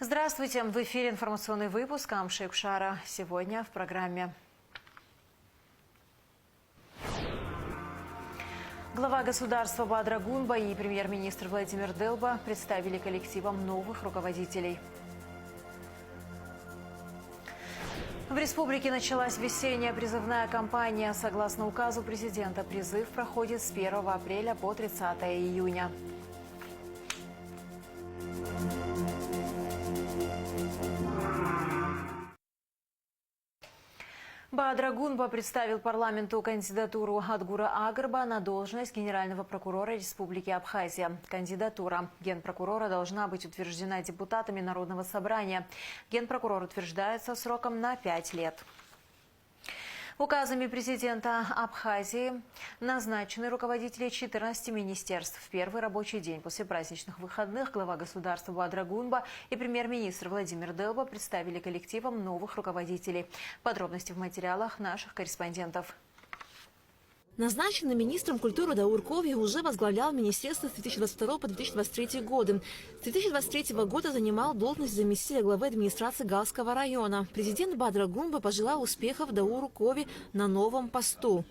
Здравствуйте! В эфире информационный выпуск Амши Кшара. Сегодня в программе. Глава государства Бадра Гунба и премьер-министр Владимир Делба представили коллективам новых руководителей. В республике началась весенняя призывная кампания. Согласно указу президента, призыв проходит с 1 апреля по 30 июня. Бадра Гунба представил парламенту кандидатуру Адгура Агарба на должность генерального прокурора Республики Абхазия. Кандидатура генпрокурора должна быть утверждена депутатами Народного собрания. Генпрокурор утверждается сроком на 5 лет. Указами президента Абхазии назначены руководители 14 министерств. В первый рабочий день после праздничных выходных глава государства Бадра Гунба и премьер-министр Владимир Делба представили коллективам новых руководителей. Подробности в материалах наших корреспондентов. Назначенный министром культуры Даур Кови уже возглавлял министерство с 2022 по 2023 годы. С 2023 года занимал должность заместителя главы администрации Галского района. Президент Бадра Гунба пожелал успехов Дауру Кови на новом посту.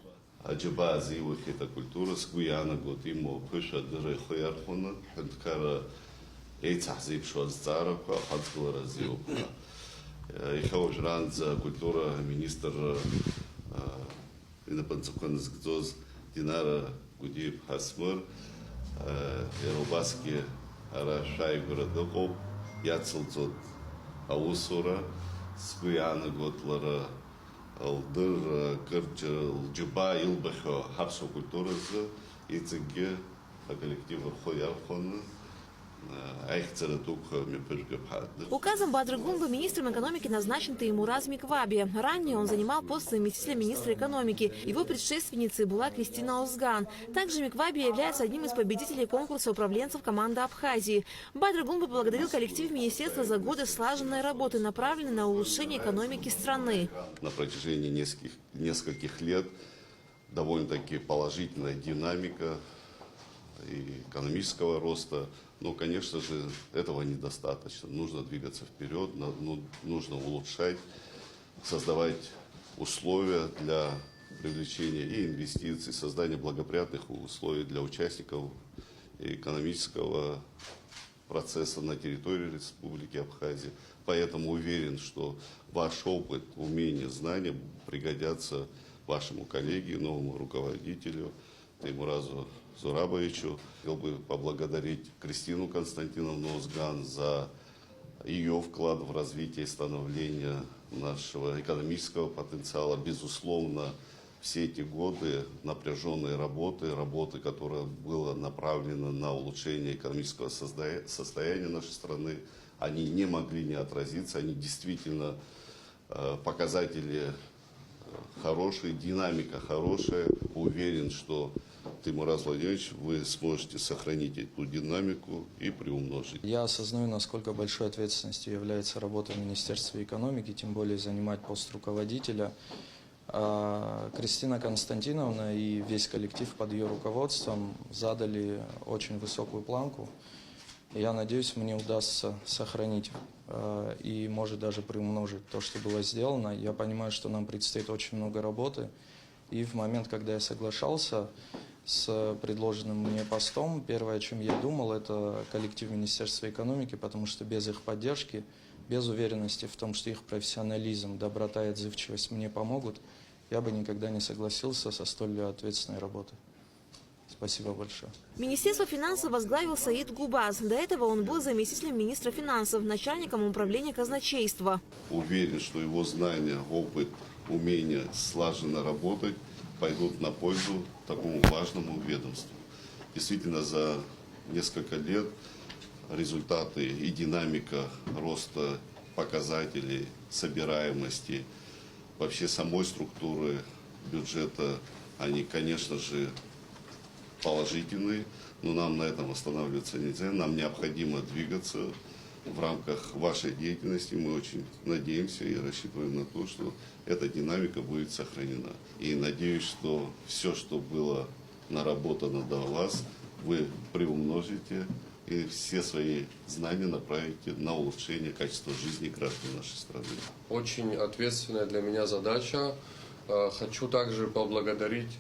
Динара Гудиев Хасмыр, Ерубаски Арашай Городоков, Яцелцот Аусура, Скуяна Готлара, Алдыр, Кырча, Джуба, Илбахо, Хапсу культурасы, Ицеге, коллектив Хоярхона. Указом Бадры Гунба министром экономики назначен Теймураз Микваби. Ранее он занимал пост заместителя министра экономики. Его предшественницей была Кристина Озган. Также Микваби является одним из победителей конкурса управленцев команды Абхазии. Бадра Гунба поблагодарил коллектив министерства за годы слаженной работы, направленной на улучшение экономики страны. На протяжении нескольких лет довольно-таки положительная динамика и экономического роста. Но, конечно же, этого недостаточно. Нужно двигаться вперед, нужно улучшать, создавать условия для привлечения и инвестиций, создания благоприятных условий для участников экономического процесса на территории Республики Абхазия. Поэтому уверен, что ваш опыт, умения, знания пригодятся вашему коллеге, новому руководителю Теймуразу Зурабовичу. Хотел бы поблагодарить Кристину Константиновну Озган за ее вклад в развитие и становление нашего экономического потенциала. Безусловно, все эти годы напряженной работы, которая была направлена на улучшение экономического состояния нашей страны, они не могли не отразиться. Они действительно показатели хорошие, динамика хорошая. Уверен, что Теймураз Владимирович, вы сможете сохранить эту динамику и приумножить. Я осознаю, насколько большой ответственностью является работа в Министерстве экономики, тем более занимать пост руководителя. Кристина Константиновна и весь коллектив под ее руководством задали очень высокую планку. Я надеюсь, мне удастся сохранить и, может, даже приумножить то, что было сделано. Я понимаю, что нам предстоит очень много работы. И в момент, когда я соглашался с предложенным мне постом, первое, о чем я думал, это коллектив Министерства экономики, потому что без их поддержки, без уверенности в том, что их профессионализм, доброта и отзывчивость мне помогут, я бы никогда не согласился со столь ответственной работой. Спасибо большое. Министерство финансов возглавил Саид Губаз. До этого он был заместителем министра финансов, начальником управления казначейства. Уверен, что его знания, опыт, умение слаженно работать пойдут на пользу такому важному ведомству. Действительно, за несколько лет результаты и динамика роста показателей собираемости, вообще самой структуры бюджета, они, конечно же, положительные, но нам на этом останавливаться нельзя. Нам необходимо двигаться в рамках вашей деятельности. Мы очень надеемся и рассчитываем на то, что эта динамика будет сохранена. И надеюсь, что все, что было наработано до вас, вы приумножите и все свои знания направите на улучшение качества жизни граждан нашей страны. Очень ответственная для меня задача. Хочу также поблагодарить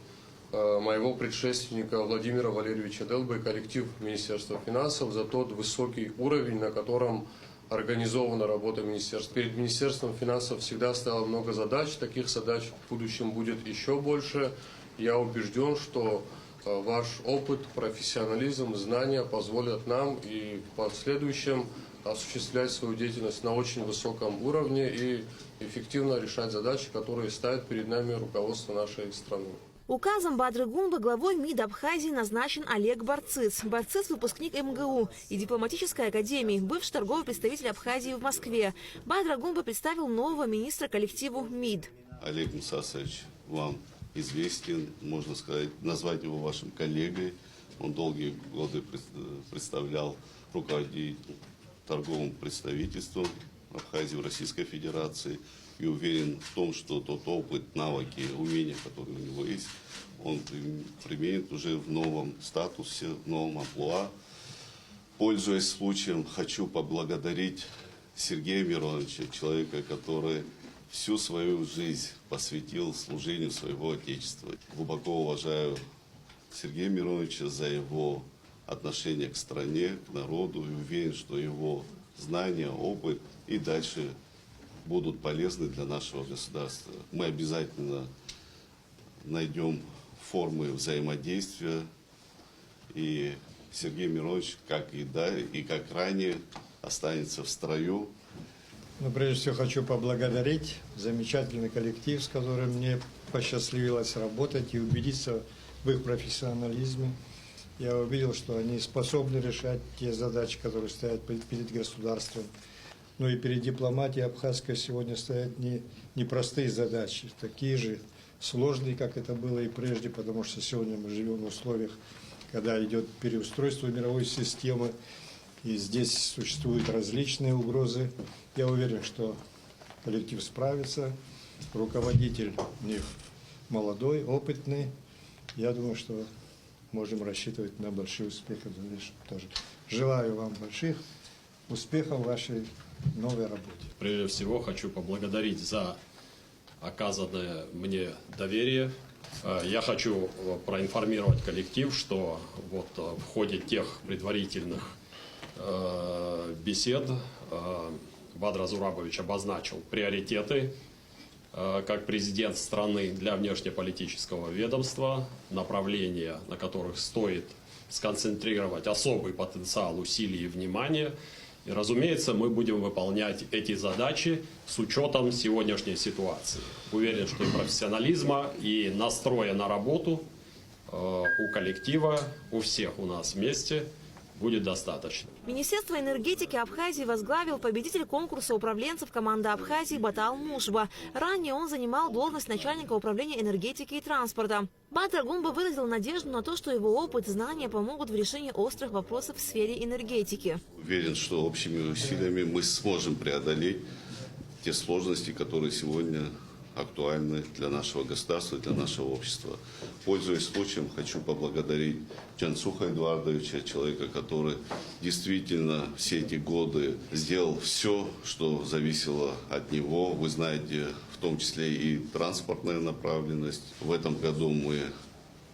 моего предшественника Владимира Валерьевича Делба и коллектив Министерства финансов за тот высокий уровень, на котором организована работа министерства. Перед Министерством финансов всегда стояло много задач, таких задач в будущем будет еще больше. Я убежден, что ваш опыт, профессионализм, знания позволят нам и в последующем осуществлять свою деятельность на очень высоком уровне и эффективно решать задачи, которые ставит перед нами руководство нашей страны. Указом Бадры Гумбы главой МИД Абхазии назначен Олег Барциц. Барциц – выпускник МГУ и дипломатической академии, бывший торговый представитель Абхазии в Москве. Бадра Гумба представил нового министра коллективу МИД. Олег Мусасович вам известен, можно сказать, назвать его вашим коллегой. Он долгие годы представлял, руководить торговым представительством Абхазии в Российской Федерации. И уверен в том, что тот опыт, навыки, умения, которые у него есть, он применит уже в новом статусе, в новом амплуа. Пользуясь случаем, хочу поблагодарить Сергея Мироновича, человека, который всю свою жизнь посвятил служению своего Отечества. Глубоко уважаю Сергея Мироновича за его отношение к стране, к народу, и уверен, что его знания, опыт и дальше будут полезны для нашего государства. Мы обязательно найдем формы взаимодействия, и Сергей Миронович, как и как ранее, останется в строю. Но прежде всего хочу поблагодарить замечательный коллектив, с которым мне посчастливилось работать и убедиться в их профессионализме. Я увидел, что они способны решать те задачи, которые стоят перед государством. Но и перед дипломатией абхазской сегодня стоят непростые задачи, такие же сложные, как это было и прежде, потому что сегодня мы живем в условиях, когда идет переустройство мировой системы, и здесь существуют различные угрозы. Я уверен, что коллектив справится, руководитель у них молодой, опытный. Я думаю, что можем рассчитывать на большие успехи в дальнейшем тоже. Желаю вам больших успехов в вашей новой работе. Прежде всего хочу поблагодарить за оказанное мне доверие. Я хочу проинформировать коллектив, что вот в ходе тех предварительных бесед Бадра Зурабович обозначил приоритеты как президент страны для внешнеполитического ведомства, направления, на которых стоит сконцентрировать особый потенциал усилий и внимания. И, разумеется, мы будем выполнять эти задачи с учетом сегодняшней ситуации. Уверен, что и профессионализма, и настроя на работу у коллектива, у всех у нас вместе будет достаточно. Министерство энергетики Абхазии возглавил победитель конкурса управленцев команды Абхазии Батал Мушба. Ранее он занимал должность начальника управления энергетики и транспорта. Бадра Гумба выразил надежду на то, что его опыт и знания помогут в решении острых вопросов в сфере энергетики. Уверен, что общими усилиями мы сможем преодолеть те сложности, которые сегодня актуальны для нашего государства, для нашего общества. Пользуясь случаем, хочу поблагодарить Джансуха Эдуардовича, человека, который действительно все эти годы сделал все, что зависело от него. Вы знаете, в том числе и транспортная направленность. В этом году мы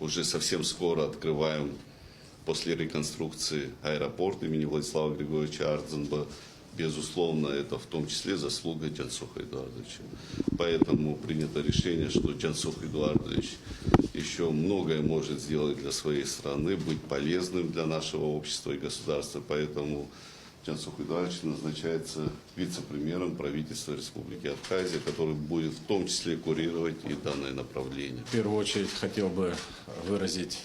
уже совсем скоро открываем, после реконструкции, аэропорт имени Владислава Григорьевича Ардзенба. Безусловно, это в том числе заслуга Джансуха Эдуардовича. Поэтому принято решение, что Джансух Эдуардович еще многое может сделать для своей страны, быть полезным для нашего общества и государства. Поэтому Джансух Эдуардович назначается вице-премьером правительства Республики Абхазия, который будет в том числе курировать и данное направление. В первую очередь хотел бы выразить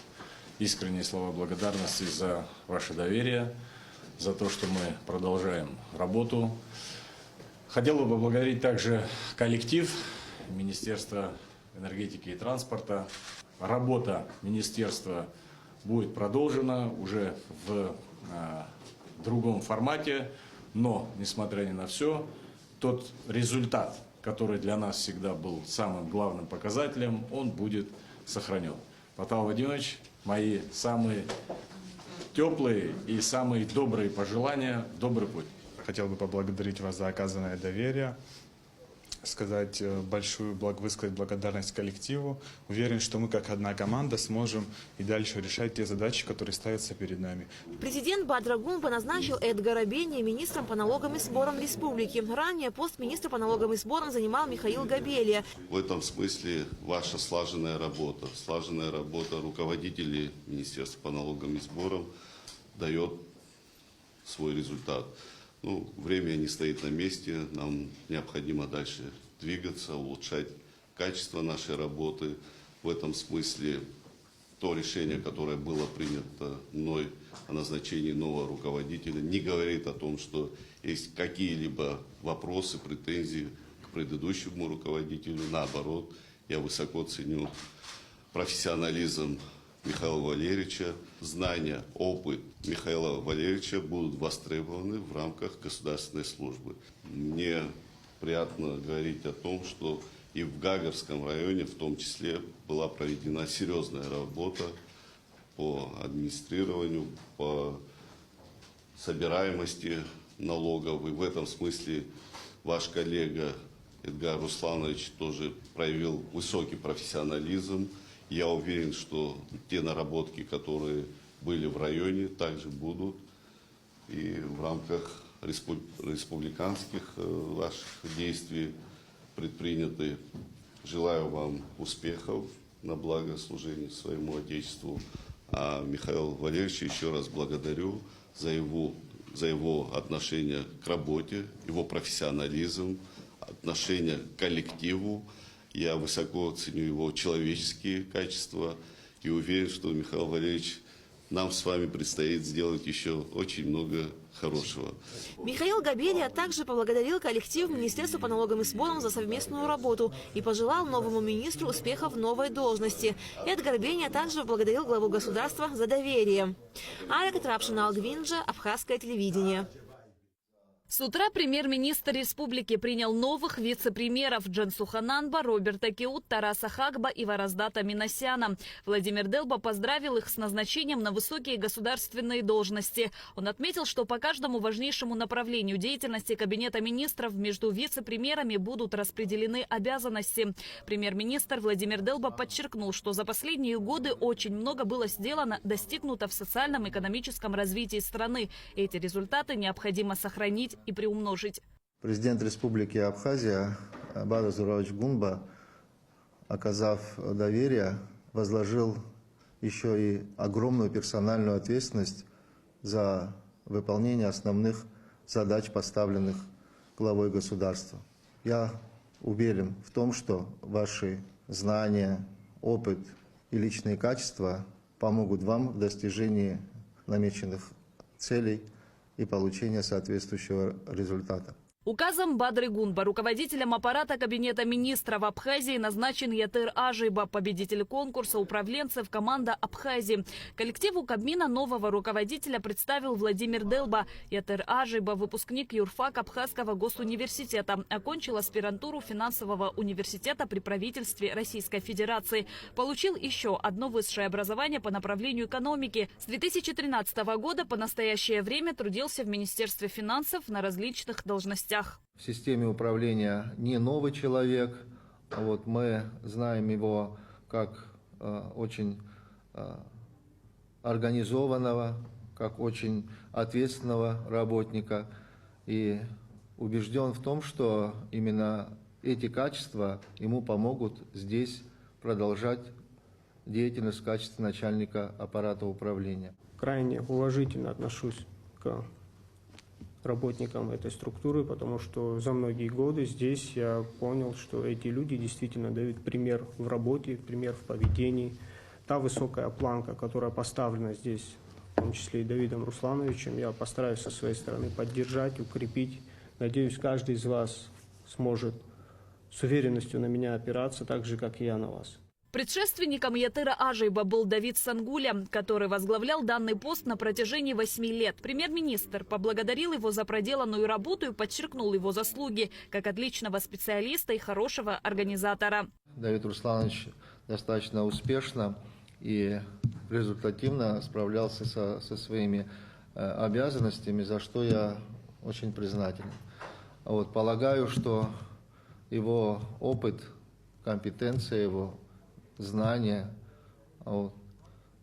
искренние слова благодарности за ваше доверие, за то, что мы продолжаем работу. Хотел бы поблагодарить также коллектив Министерства энергетики и транспорта. Работа министерства будет продолжена уже в другом формате, но, несмотря ни на все, тот результат, который для нас всегда был самым главным показателем, он будет сохранен. Батал Владимирович, мои самые теплые и самые добрые пожелания в добрый путь. Хотел бы поблагодарить вас за оказанное доверие, высказать благодарность коллективу. Уверен, что мы как одна команда сможем и дальше решать те задачи, которые ставятся перед нами. Президент Бадр Гумба назначил Эдгара Бени министром по налогам и сборам республики. Ранее пост министра по налогам и сборам занимал Михаил Габелия. В этом смысле ваша слаженная работа руководителей Министерства по налогам и сборам дает свой результат. Время не стоит на месте, нам необходимо дальше двигаться, улучшать качество нашей работы. В этом смысле то решение, которое было принято мной о назначении нового руководителя, не говорит о том, что есть какие-либо вопросы, претензии к предыдущему руководителю. Наоборот, я высоко ценю профессионализм Михаила Валерьевича. Знания, опыт Михаила Валерьевича будут востребованы в рамках государственной службы. Мне приятно говорить о том, что и в Гагарском районе в том числе была проведена серьезная работа по администрированию, по собираемости налогов. И в этом смысле ваш коллега Эдгар Русланович тоже проявил высокий профессионализм. Я уверен, что те наработки, которые были в районе, также будут и в рамках республиканских ваших действий предприняты. Желаю вам успехов на благо служения своему Отечеству. А Михаила Валерьевича еще раз благодарю за его отношение к работе, его профессионализм, отношение к коллективу. Я высоко ценю его человеческие качества и уверен, что, Михаил Валерьевич, нам с вами предстоит сделать еще очень много хорошего. Михаил Габелия также поблагодарил коллектив Министерства по налогам и сборам за совместную работу и пожелал новому министру успехов в новой должности. Эдгар Бени также поблагодарил главу государства за доверие. Арика Трапшина, Алгвинджа, Абхазское телевидение. С утра премьер-министр республики принял новых вице-премьеров Джансуха Нанба, Роберта Кеут, Тараса Хагба и Вараздата Минасяна. Владимир Делба поздравил их с назначением на высокие государственные должности. Он отметил, что по каждому важнейшему направлению деятельности Кабинета министров между вице-премьерами будут распределены обязанности. Премьер-министр Владимир Делба подчеркнул, что за последние годы очень много было сделано, достигнуто в социальном и экономическом развитии страны. Эти результаты необходимо сохранить и приумножить. Президент Республики Абхазия Бадр Зурович Гумба, оказав доверие, возложил еще и огромную персональную ответственность за выполнение основных задач, поставленных главой государства. Я уверен в том, что ваши знания, опыт и личные качества помогут вам в достижении намеченных целей и получения соответствующего результата. Указом Бадры Гунба руководителем аппарата Кабинета министров Абхазии назначен Ятыр Ажиба, победитель конкурса управленцев команда Абхазии. Коллективу Кабмина нового руководителя представил Владимир Делба. Ятыр Ажиба – выпускник юрфак Абхазского госуниверситета. Окончил аспирантуру финансового университета при правительстве Российской Федерации. Получил еще одно высшее образование по направлению экономики. С 2013 года по настоящее время трудился в Министерстве финансов на различных должностях. В системе управления не новый человек. Мы знаем его как очень организованного, как очень ответственного работника. И убежден в том, что именно эти качества ему помогут здесь продолжать деятельность в качестве начальника аппарата управления. Крайне уважительно отношусь к работникам этой структуры, потому что за многие годы здесь я понял, что эти люди действительно дают пример в работе, пример в поведении. Та высокая планка, которая поставлена здесь, в том числе и Давидом Руслановичем, я постараюсь со своей стороны поддержать, укрепить. Надеюсь, каждый из вас сможет с уверенностью на меня опираться, так же, как и я на вас. Предшественником Ятыра Ажиба был Давид Сангуля, который возглавлял данный пост на протяжении 8 лет. Премьер-министр поблагодарил его за проделанную работу и подчеркнул его заслуги как отличного специалиста и хорошего организатора. Давид Русланович достаточно успешно и результативно справлялся со своими обязанностями, за что я очень признателен. Вот, полагаю, что его опыт, компетенция, его знания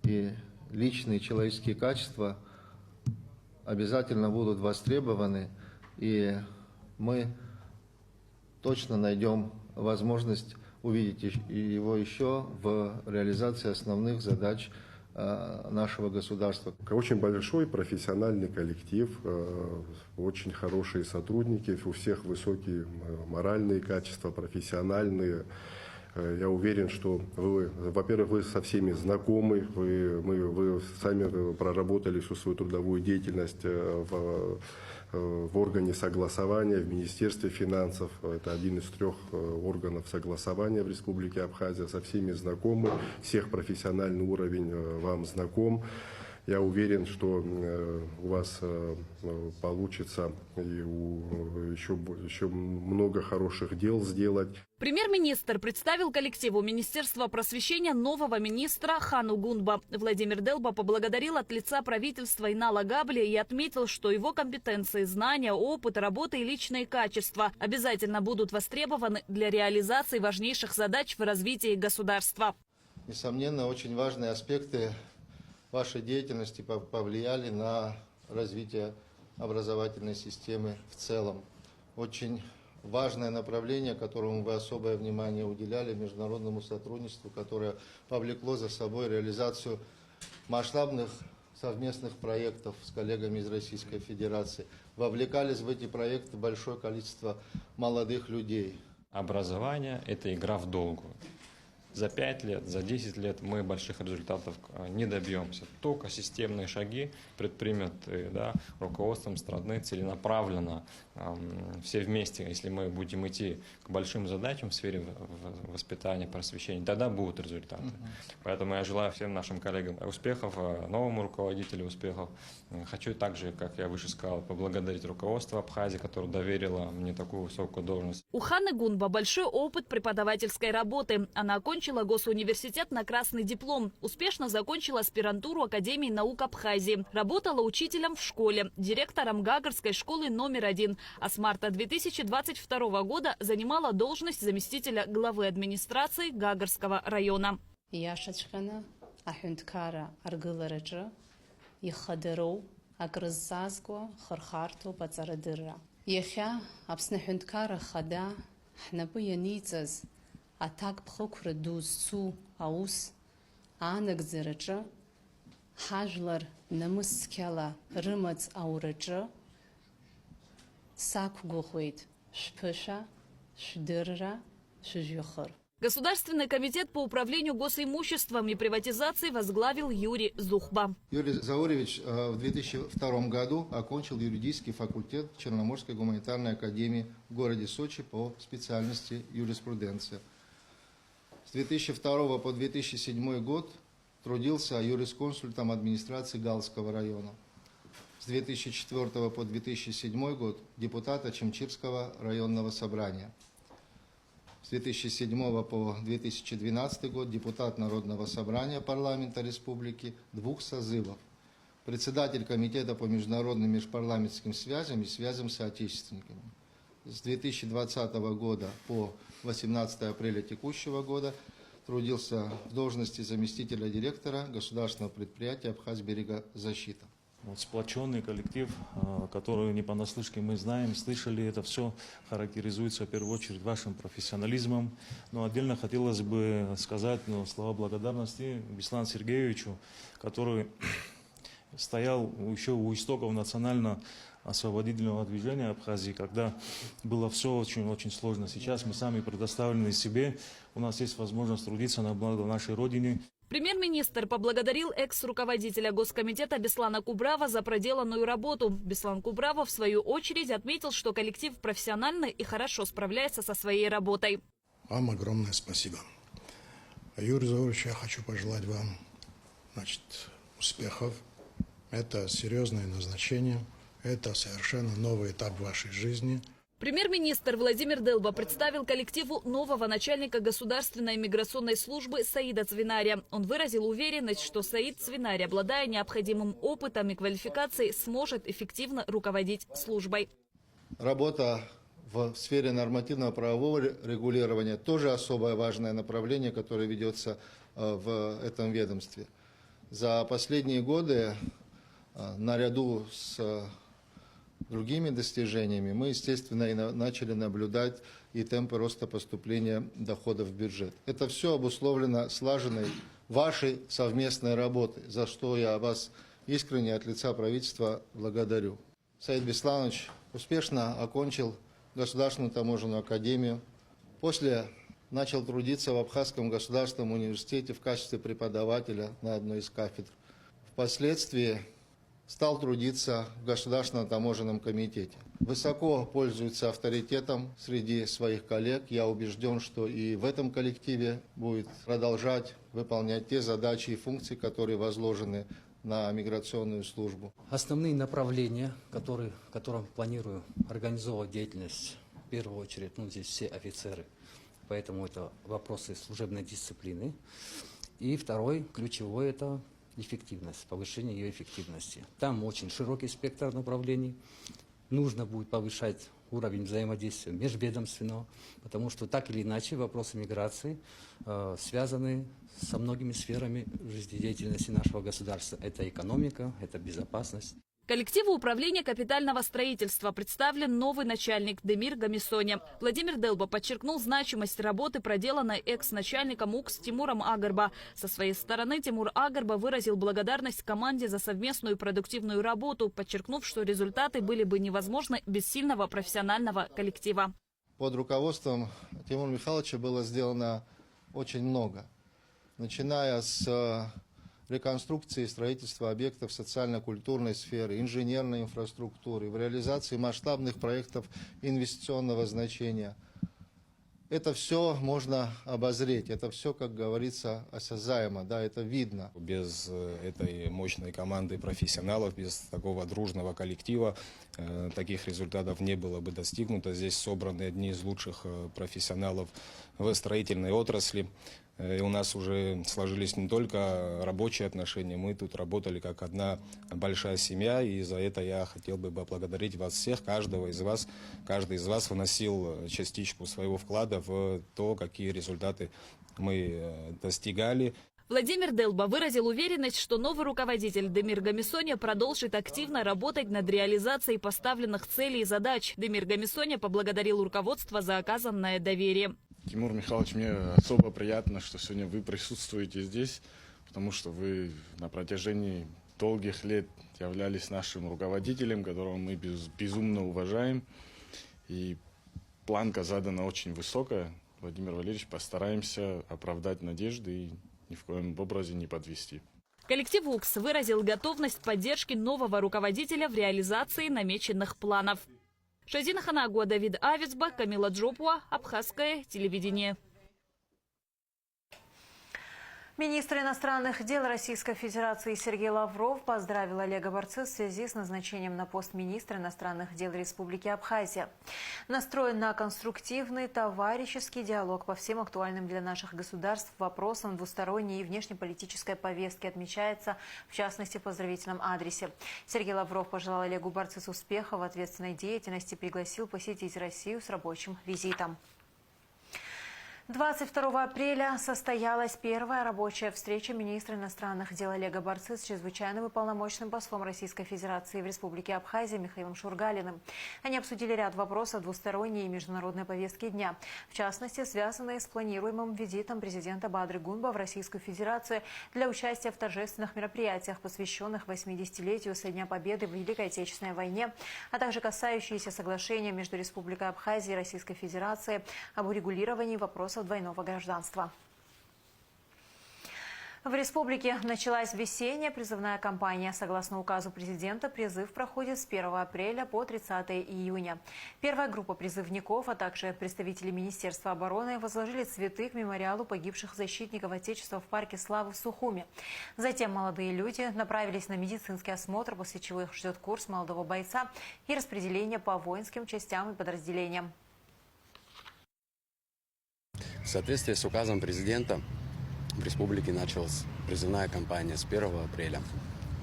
и личные человеческие качества обязательно будут востребованы, и мы точно найдем возможность увидеть его еще в реализации основных задач нашего государства. Очень большой профессиональный коллектив, очень хорошие сотрудники, у всех высокие моральные качества, профессиональные. Я уверен, что вы, во-первых, вы со всеми знакомы, вы сами проработали всю свою трудовую деятельность в органе согласования, в Министерстве финансов. Это один из 3 органов согласования в Республике Абхазия. Со всеми знакомы, всех профессиональный уровень вам знаком. Я уверен, что у вас получится еще много хороших дел сделать. Премьер-министр представил коллективу Министерства просвещения нового министра Хану Гунба. Владимир Делба поблагодарил от лица правительства Инала Габли и отметил, что его компетенции, знания, опыт, работа и личные качества обязательно будут востребованы для реализации важнейших задач в развитии государства. Несомненно, очень важные аспекты вашей деятельности повлияли на развитие образовательной системы в целом. Очень важное направление, которому вы особое внимание уделяли, международному сотрудничеству, которое повлекло за собой реализацию масштабных совместных проектов с коллегами из Российской Федерации. Вовлекались в эти проекты большое количество молодых людей. Образование – это игра в долгую. За 5 лет, за 10 лет мы больших результатов не добьемся. Только системные шаги предприняты руководством страны целенаправленно, все вместе. Если мы будем идти к большим задачам в сфере воспитания, просвещения, тогда будут результаты. Поэтому я желаю всем нашим коллегам успехов, новому руководителю успехов. Хочу также, как я выше сказал, поблагодарить руководство Абхазии, которое доверило мне такую высокую должность. У Ханы Гунба большой опыт преподавательской работы. Она окончила госуниверситет на красный диплом. Успешно закончила аспирантуру Академии наук Абхазии. Работала учителем в школе, директором Гагарской школы номер 1. А с марта 2022 года занимала должность заместителя главы администрации Гагарского района. Атак бхықәра ду зцу аус аанагӡараҿы ҳажәлар намыс цқьала рымаҵ аураҿы сақәгәыӷуеит шәԥышәа, шәдырра, шәыжәҩахыр. Государственный комитет по управлению госимуществом и приватизации возглавил Юрий Зухба. Юрий Зауревич в 2002 году окончил юридический факультет Черноморской гуманитарной академии в городе Сочи по специальности юриспруденция. С 2002 по 2007 год трудился юрисконсультом администрации Галского района. С 2004 по 2007 год депутат Ачимчирского районного собрания. С 2007 по 2012 год депутат Народного собрания парламента республики 2 созывов. Председатель комитета по международным межпарламентским связям и связям с соотечественниками. С 2020 года по 18 апреля текущего года трудился в должности заместителя директора государственного предприятия «Абхазберегозащита». Сплоченный коллектив, который не понаслышке мы знаем, слышали, это все характеризуется в первую очередь вашим профессионализмом. Но отдельно хотелось бы сказать слова благодарности Беслану Сергеевичу, который стоял еще у истоков национально-освободительного движения Абхазии, когда было все очень сложно. Сейчас мы сами предоставлены себе, у нас есть возможность трудиться на благо нашей Родине. Премьер-министр поблагодарил экс-руководителя Госкомитета Беслана Кубрава за проделанную работу. Беслан Кубрава, в свою очередь, отметил, что коллектив профессиональный и хорошо справляется со своей работой. Вам огромное спасибо. Юрий Заурович, я хочу пожелать вам успехов. Это серьезное назначение, это совершенно новый этап вашей жизни. Премьер-министр Владимир Делба представил коллективу нового начальника государственной миграционной службы Саида Цвинаря. Он выразил уверенность, что Саид Цвинарь, обладая необходимым опытом и квалификацией, сможет эффективно руководить службой. Работа в сфере нормативного правового регулирования тоже особое важное направление, которое ведется в этом ведомстве. За последние годы, наряду с другими достижениями, мы, естественно, и начали наблюдать и темпы роста поступления доходов в бюджет. Это все обусловлено слаженной вашей совместной работой, за что я вас искренне от лица правительства благодарю. Саид Бесланович успешно окончил Государственную таможенную академию. После начал трудиться в Абхазском государственном университете в качестве преподавателя на одной из кафедр. Впоследствии стал трудиться в Государственном таможенном комитете. Высоко пользуется авторитетом среди своих коллег. Я убежден, что и в этом коллективе будет продолжать выполнять те задачи и функции, которые возложены на миграционную службу. Основные направления, которым планирую организовывать деятельность, в первую очередь, здесь все офицеры, поэтому это вопросы служебной дисциплины. И второй, ключевой, это эффективность, повышение ее эффективности. Там очень широкий спектр направлений. Нужно будет повышать уровень взаимодействия межведомственного, потому что так или иначе вопросы миграции связаны со многими сферами жизнедеятельности нашего государства. Это экономика, это безопасность. Коллективу управления капитального строительства представлен новый начальник Демир Гамисоня. Владимир Делба подчеркнул значимость работы, проделанной экс-начальником УКС Тимуром Агарба. Со своей стороны Тимур Агарба выразил благодарность команде за совместную продуктивную работу, подчеркнув, что результаты были бы невозможны без сильного профессионального коллектива. Под руководством Тимура Михайловича было сделано очень много, начиная с реконструкции и строительства объектов социально-культурной сферы, инженерной инфраструктуры, в реализации масштабных проектов инвестиционного значения. Это все можно обозреть, это все, как говорится, осязаемо, да, это видно. Без этой мощной команды профессионалов, без такого дружного коллектива таких результатов не было бы достигнуто. Здесь собраны одни из лучших профессионалов в строительной отрасли. И у нас уже сложились не только рабочие отношения, мы тут работали как одна большая семья, и за это я хотел бы поблагодарить вас всех, каждого из вас. Каждый из вас вносил частичку своего вклада в то, какие результаты мы достигали. Владимир Делба выразил уверенность, что новый руководитель Демир Гамисоня продолжит активно работать над реализацией поставленных целей и задач. Демир Гамисоня поблагодарил руководство за оказанное доверие. Тимур Михайлович, мне особо приятно, что сегодня вы присутствуете здесь, потому что вы на протяжении долгих лет являлись нашим руководителем, которого мы безумно уважаем. И планка задана очень высокая. Владимир Валерьевич, постараемся оправдать надежды и ни в коем образе не подвести. Коллектив УКС выразил готовность поддержки нового руководителя в реализации намеченных планов. Шазина Ханагуа, Давид Авицба, Камила Джопуа, Абхазское телевидение. Министр иностранных дел Российской Федерации Сергей Лавров поздравил Олега Борцы в связи с назначением на пост министра иностранных дел Республики Абхазия. Настроен на конструктивный товарищеский диалог по всем актуальным для наших государств вопросам двусторонней и внешнеполитической повестки, отмечается в частности в поздравительном адресе. Сергей Лавров пожелал Олегу Борцы успеха в ответственной деятельности и пригласил посетить Россию с рабочим визитом. 22 апреля состоялась первая рабочая встреча министра иностранных дел Олега Борцы с чрезвычайным и полномочным послом Российской Федерации в Республике Абхазия Михаилом Шургалиным. Они обсудили ряд вопросов двусторонней и международной повестки дня, в частности, связанные с планируемым визитом президента Бадры Гунба в Российскую Федерацию для участия в торжественных мероприятиях, посвященных 80-летию со дня Победы в Великой Отечественной войне, а также касающиеся соглашения между Республикой Абхазия и Российской Федерацией об урегулировании вопросов двойного гражданства. В республике началась весенняя призывная кампания. Согласно указу президента, призыв проходит с 1 апреля по 30 июня. Первая группа призывников, а также представители Министерства обороны возложили цветы к мемориалу погибших защитников Отечества в парке Славы в Сухуми. Затем молодые люди направились на медицинский осмотр, после чего их ждет курс молодого бойца и распределение по воинским частям и подразделениям. В соответствии с указом президента в республике началась призывная кампания с 1 апреля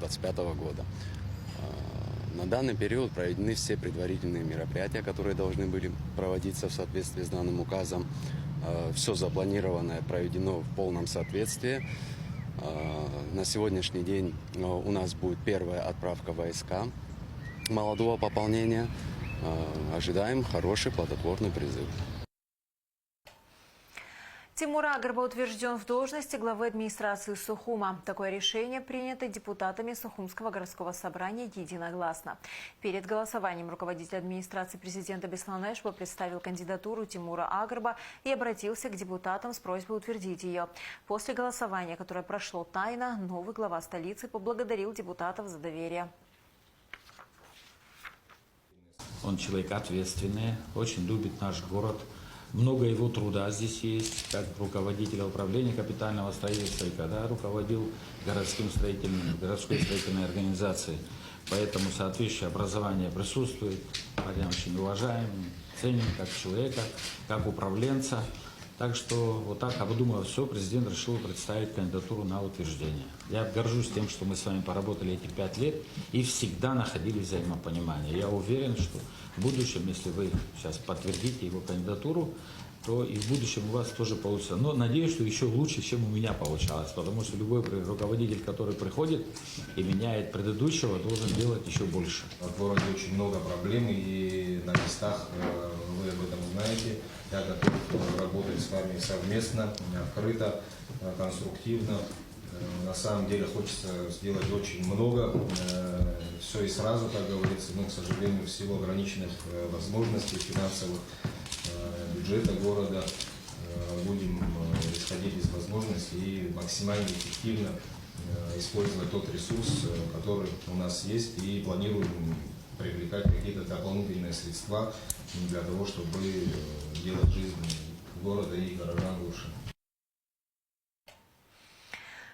2025 года. На данный период проведены все предварительные мероприятия, которые должны были проводиться в соответствии с данным указом. Все запланированное проведено в полном соответствии. На сегодняшний день у нас будет первая отправка войска молодого пополнения. Ожидаем хороший плодотворный призыв. Тимур Агарба утвержден в должности главы администрации Сухума. Такое решение принято депутатами Сухумского городского собрания единогласно. Перед голосованием руководитель администрации президента Беслан Эшба представил кандидатуру Тимура Агарба и обратился к депутатам с просьбой утвердить ее. После голосования, которое прошло тайно, новый глава столицы поблагодарил депутатов за доверие. Он человек ответственный, очень любит наш город. Много его труда здесь есть, как руководителя управления капитального строительства и когда руководил городской строительной организацией. Поэтому соответствующее образование присутствует. Парень очень уважаем, ценим как человека, как управленца. Так что вот так, обдумав все, президент решил представить кандидатуру на утверждение. Я горжусь тем, что мы с вами поработали эти 5 лет и всегда находили взаимопонимание. Я уверен, что в будущем, если вы сейчас подтвердите его кандидатуру, то и в будущем у вас тоже получится. Но надеюсь, что еще лучше, чем у меня получалось, потому что любой руководитель, который приходит и меняет предыдущего, должен делать еще больше. В городе очень много проблем, и на местах вы об этом знаете. Я готов работать с вами совместно, открыто, конструктивно. На самом деле хочется сделать очень много, все и сразу, как говорится, но, к сожалению, в силу ограниченных возможностей финансовых бюджета города будем исходить из возможностей и максимально эффективно использовать тот ресурс, который у нас есть, и планируем привлекать какие-то дополнительные средства для того, чтобы делать жизнь города и горожан лучше.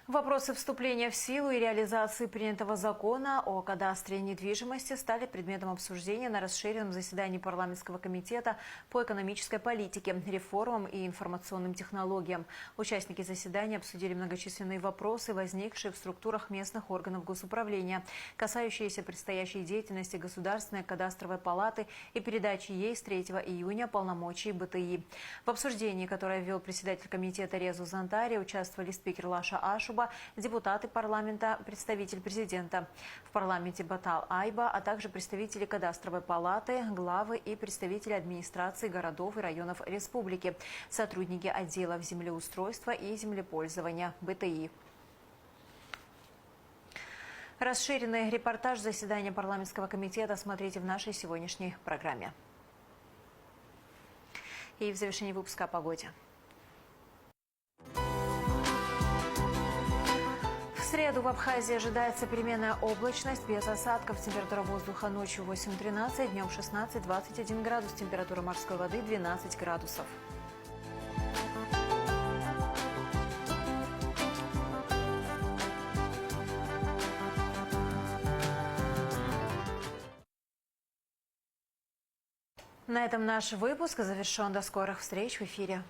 Вопросы вступления в силу и реализации принятого закона о кадастре недвижимости стали предметом обсуждения на расширенном заседании парламентского комитета по экономической политике, реформам и информационным технологиям. Участники заседания обсудили многочисленные вопросы, возникшие в структурах местных органов госуправления, касающиеся предстоящей деятельности Государственной кадастровой палаты и передачи ей с 3 июня полномочий БТИ. В обсуждении, которое вел председатель комитета Резу Зантари, участвовали спикер Лаша Ашуба, депутаты парламента, представитель президента в парламенте Батал Айба, а также представители кадастровой палаты, главы и представители администрации городов и районов республики, сотрудники отделов землеустройства и землепользования БТИ. Расширенный репортаж заседания парламентского комитета смотрите в нашей сегодняшней программе. И в завершении выпуска о погоде. В среду в Абхазии ожидается переменная облачность, без осадков. Температура воздуха ночью 8-13, днем 16-21 градус. Температура морской воды 12 градусов. На этом наш выпуск завершен. До скорых встреч в эфире.